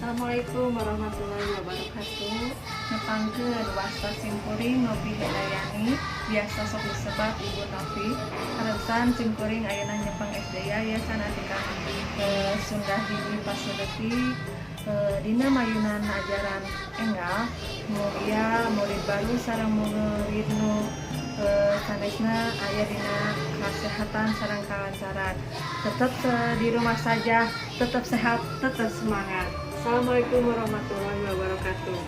Assalamualaikum warahmatullahi wabarakatuh. Nepangkeun wasta simkuring Novi Hedayani, biasa sok disebut Ibu Novi. Haresan simkuring ayeuna nyepeng SD Yayasan Atika Sundah Dini Pasuleuti. Dina mayunan ajaran enggal, mulia murid baru sareng murid nu sanesna aya dina kesehatan sareng kalancaran. Tetap di rumah saja, tetap sehat, tetap semangat. Assalamualaikum warahmatullahi wabarakatuh.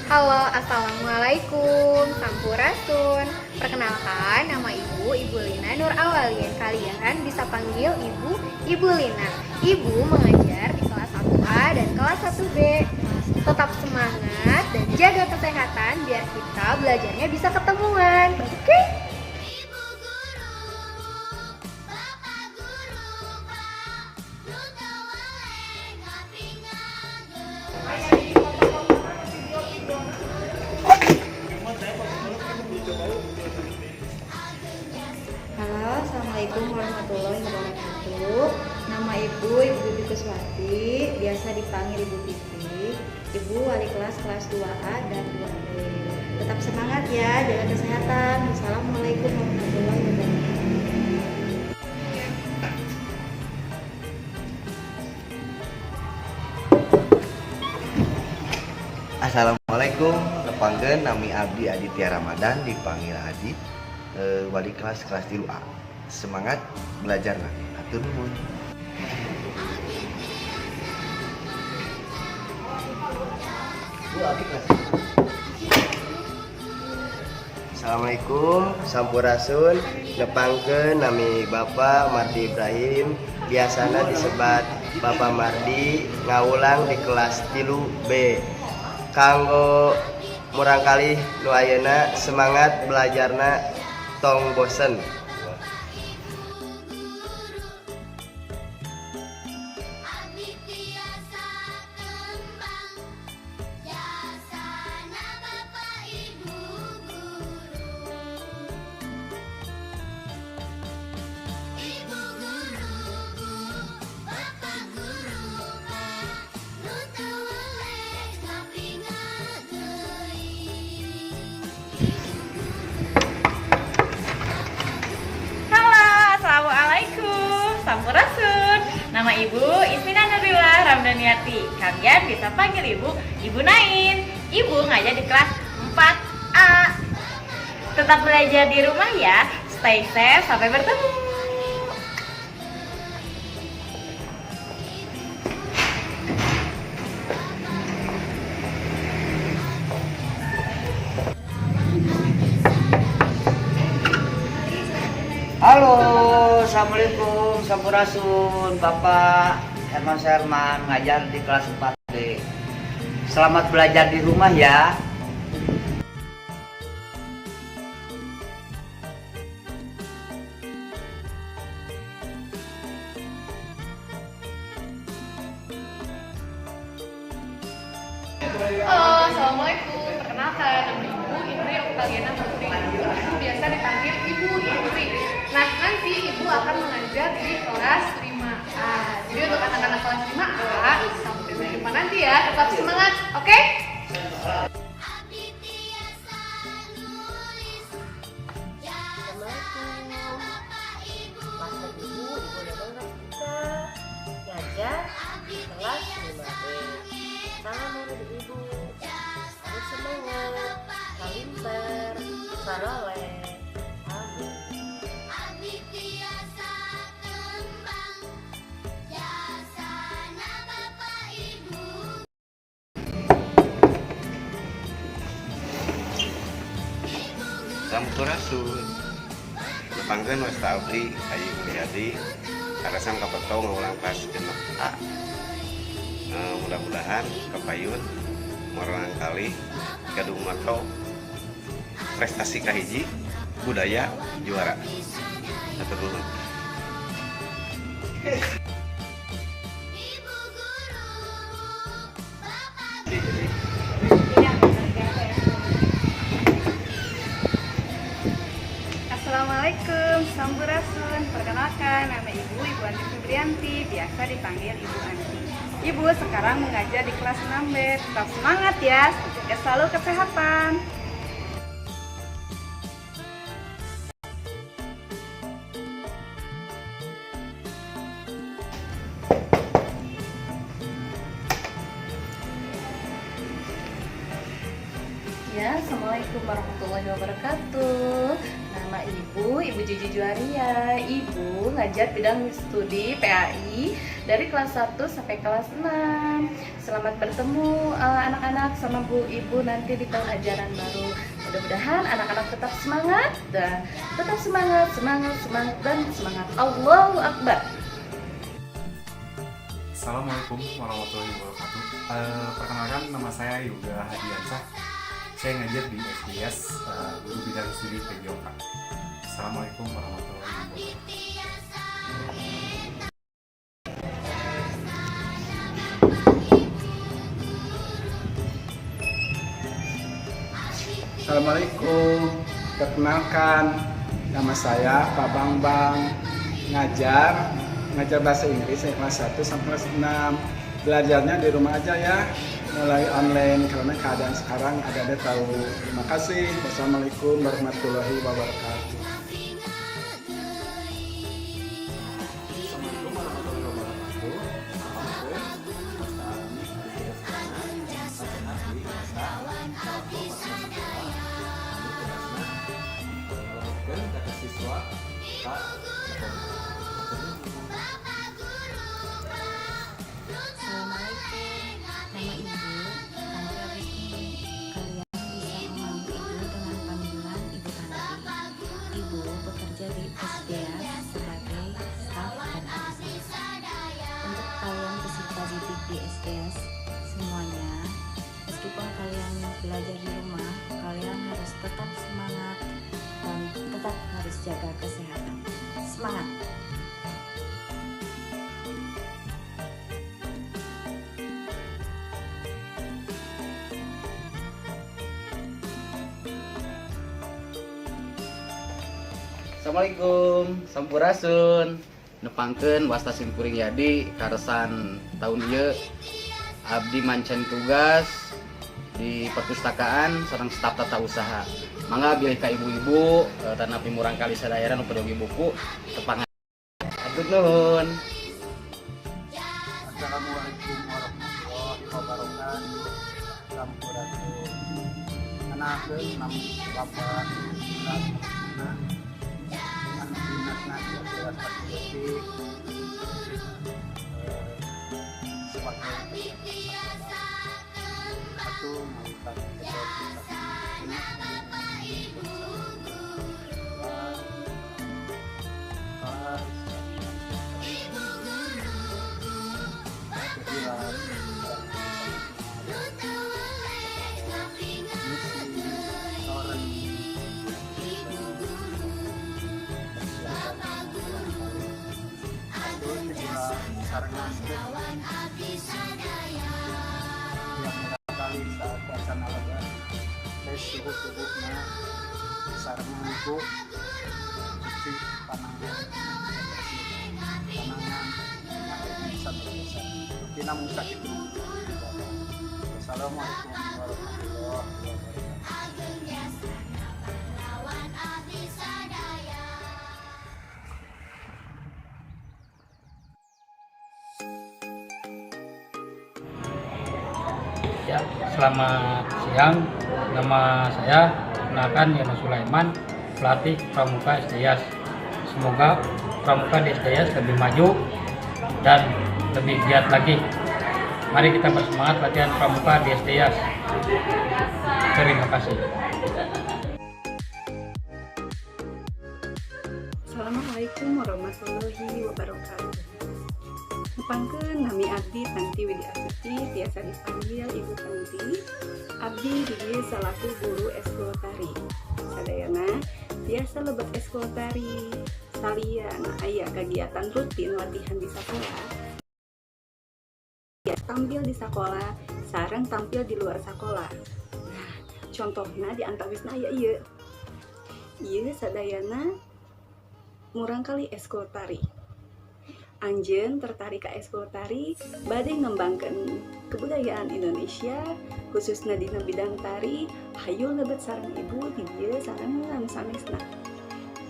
Halo, assalamualaikum, sampurasun. Perkenalkan, nama Ibu Lina Nur Awalin. Kalian bisa panggil Ibu Lina. Ibu mengajar di kelas 1A dan kelas 1B. Tetap semangat dan jaga kesehatan biar kita belajarnya bisa ketemuan. Oke? Halo, assalamualaikum warahmatullahi wabarakatuh. Nama Ibu Bibi Kuswati, biasa dipanggil Ibu Pipi. Ibu wali kelas 2A dan 2B. Tetap semangat ya, jaga kesehatan. Assalamualaikum warahmatullahi wabarakatuh. Assalamualaikum, nepangkeun nami Abdi Aditya Ramadan, dipanggil Adi, wali kelas 3A. Semangat belajar nanti. Atur nuhun. Assalamualaikum, sampurasun. Nepangkeun nami Bapak Mardi Ibrahim, biasana disebat Bapak Mardi, ngaulang di kelas 3B. Kanggo murangkalih nu ayeuna semangat belajarna tong bosen. Sampurasun. Nama Ibu Ismina Nurila Ramdaniati. Kalian bisa panggil Ibu Nain. Ibu ngajar di kelas 4A. Tetap belajar di rumah ya. Stay safe, sampai bertemu. Halo, assalamualaikum, sampurasun. Bapak Herman Serman ngajar di kelas 4B. Selamat belajar di rumah ya. Halo, assalamualaikum. Perkenalkan, nama Ibu Indri Oktaliana Putri. Ibu biasa dipanggil Ibu Indri. Nah, nanti Ibu akan mengajar di kelas 5A. Jadi untuk anak-anak kelas 5A, sampai jumpa nanti ya. Tetap semangat, oke? Ngajar di kelas 5B. Salam murid Ibu. Harus semangat, kalimper, saroleh. Amin. Sampurasun. Nepangkeun wasta Abdi Ayu Mulyadi, haresan kapetong ngulang kelas 6A. Mudah-mudahan kapayun morang kali gadung mato prestasi kahiji budaya juara. Atur nuhun. Assalamualaikum, sampurasun. Perkenalkan, nama Ibu Anti Febrianti, biasa dipanggil Ibu Anti. Ibu sekarang mengajar di kelas 6B. Tetap semangat ya, jaga selalu kesehatan. Ya, Assalamualaikum warahmatullahi wabarakatuh. Nama Ibu Jiji Juaria. Ibu ngajar bidang studi PAI dari kelas 1 sampai kelas 6. Selamat bertemu anak-anak sama Bu Ibu nanti di tahun ajaran baru. Mudah-mudahan anak-anak tetap semangat dan tetap semangat dan semangat. Allahu Akbar. Assalamualaikum warahmatullahi wabarakatuh. Perkenalkan, nama saya Yoga Hadiansah. Saya ngajar di SDS, guru bidang studi PJOK. Assalamualaikum warahmatullahi wabarakatuh. Assalamualaikum. Perkenalkan, nama saya Pak Bambang. Ngajar bahasa Inggris kelas 1 sampai kelas 6. Belajarnya di rumah aja ya, mulai online karena keadaan sekarang ada tahu. Terima kasih. Wassalamualaikum warahmatullahi wabarakatuh. Assalamualaikum warahmatullahi wabarakatuh. Kata siswa Pak bekerja di SDS sebagai staf dan asisten. Untuk kalian peserta didik di SDS semuanya, meskipun kalian belajar di rumah, kalian harus tetap semangat dan tetap harus jaga kesehatan. Semangat! Assalamualaikum, sampurasun. Nepangkeun wasta simkuring yadi karesan tahun ieu abdi mancan tugas di perpustakaan sareng staf tata usaha. Mangga bilih ka ibu-ibu tanapi murang kali sadayana nu pedogi buku tepangan. Atur nuhun. Assalamualaikum warahmatullahi wabarakatuh. Sampurasun. Anakeun 68 kali saat wacana lega tes suhu tubuhnya sarang itu si panangan bisa berbisa kita musak itu. Assalamualaikum warahmatullahi wabarakatuh. Ya, selamat siang. Nama saya Kenalkan Yana Sulaiman, pelatih Pramuka SDS. Semoga Pramuka di SDS lebih maju dan lebih giat lagi. Mari kita bersemangat latihan Pramuka di SDS. Terima kasih. Assalamualaikum warahmatullahi wabarakatuh. Nepangkeun nami abdi Tanti Widiastuti, biasa dipanggil Ibu Tanti. Abdi di salaku guru eskul tari. Sadayana biasa lebet eskul tari. Salian aya kegiatan rutin latihan di sekolah. Ya, tampil di sekolah, sareng tampil di luar sekolah. Nah, contohnya di antawisna aya ieu. Ieu sadayana murang kali eskul tari. Anjeun tertarik ka ekskul tari bade ngembangkeun kebudayaan Indonesia khususnya dina bidang tari, hayu lebet sareng ibu di dieu sarengan sanesna.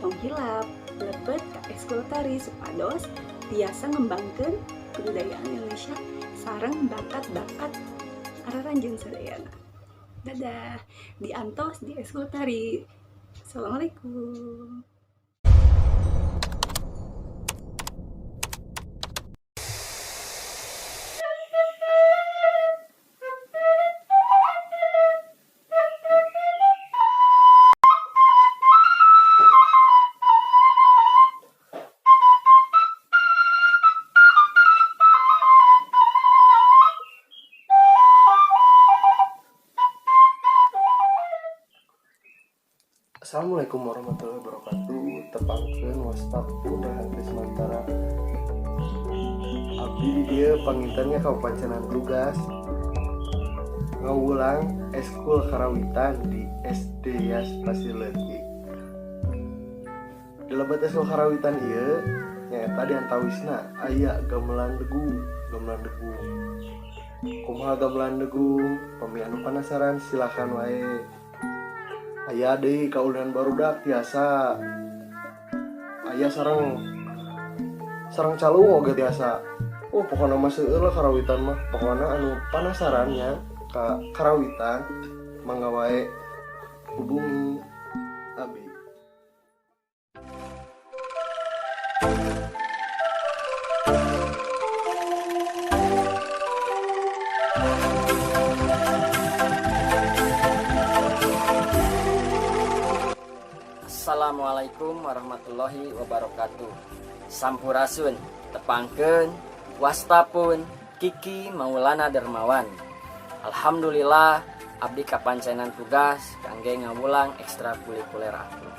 Tong hilap lebet ka ekskul tari supados tiasa ngembangkeun kebudayaan Indonesia sareng bakat-bakat araranjeun sadayana. Dadah, diantos di ekskul tari. Assalamualaikum. Assalamualaikum warahmatullahi wabarakatuh. Tepangkeun wastaf Undahan Sementara. Abdi di dieu pangintennya kapancenan tugas ngawulang eskul karawitan di SD Yas Pasir Leutik. Di lebat eskul karawitan ieu nyaeta di antawisna aya gamelan degung. Kumaha gamelan degung? Pamianu penasaran silakan wae. Aya deui kaulinan barudak tiasa. Aya sareng calung oge tiasa. Pokona mah seueur lah karawitan mah. Pokona anu panasarannya ka karawitan mangga wae hubungi abi. Assalamualaikum warahmatullahi wabarakatuh. Sampurasun, tepangkeun, wastapun, Kiki Maulana Dermawan. Alhamdulillah, abdi kapancenan tugas kangge ngawulang ekstrakurikuler angklung.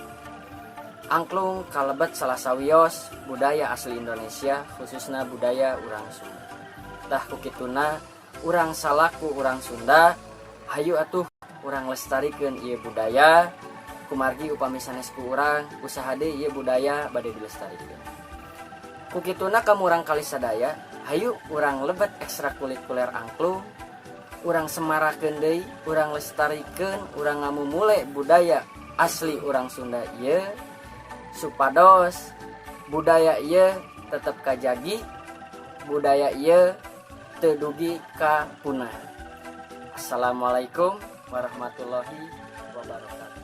Angklung kalebet salah sawios budaya asli Indonesia, khususnya budaya urang Sunda. Tah kukituna, urang salaku urang Sunda, hayu atuh urang lestarikeun ieu budaya. Kumargi upami sanesku urang usaha deui ieu budaya bade dilestarikeun. Kukituna ka murang kali sadaya, hayu urang lebet ekstrakurikuler angklung, urang semarakeun deui, urang lestarikeun, urang ngamumule budaya asli urang Sunda ieu supados budaya ieu tetep kajagi, budaya ieu teu dugi ka punah. Assalamualaikum warahmatullahi wabarakatuh.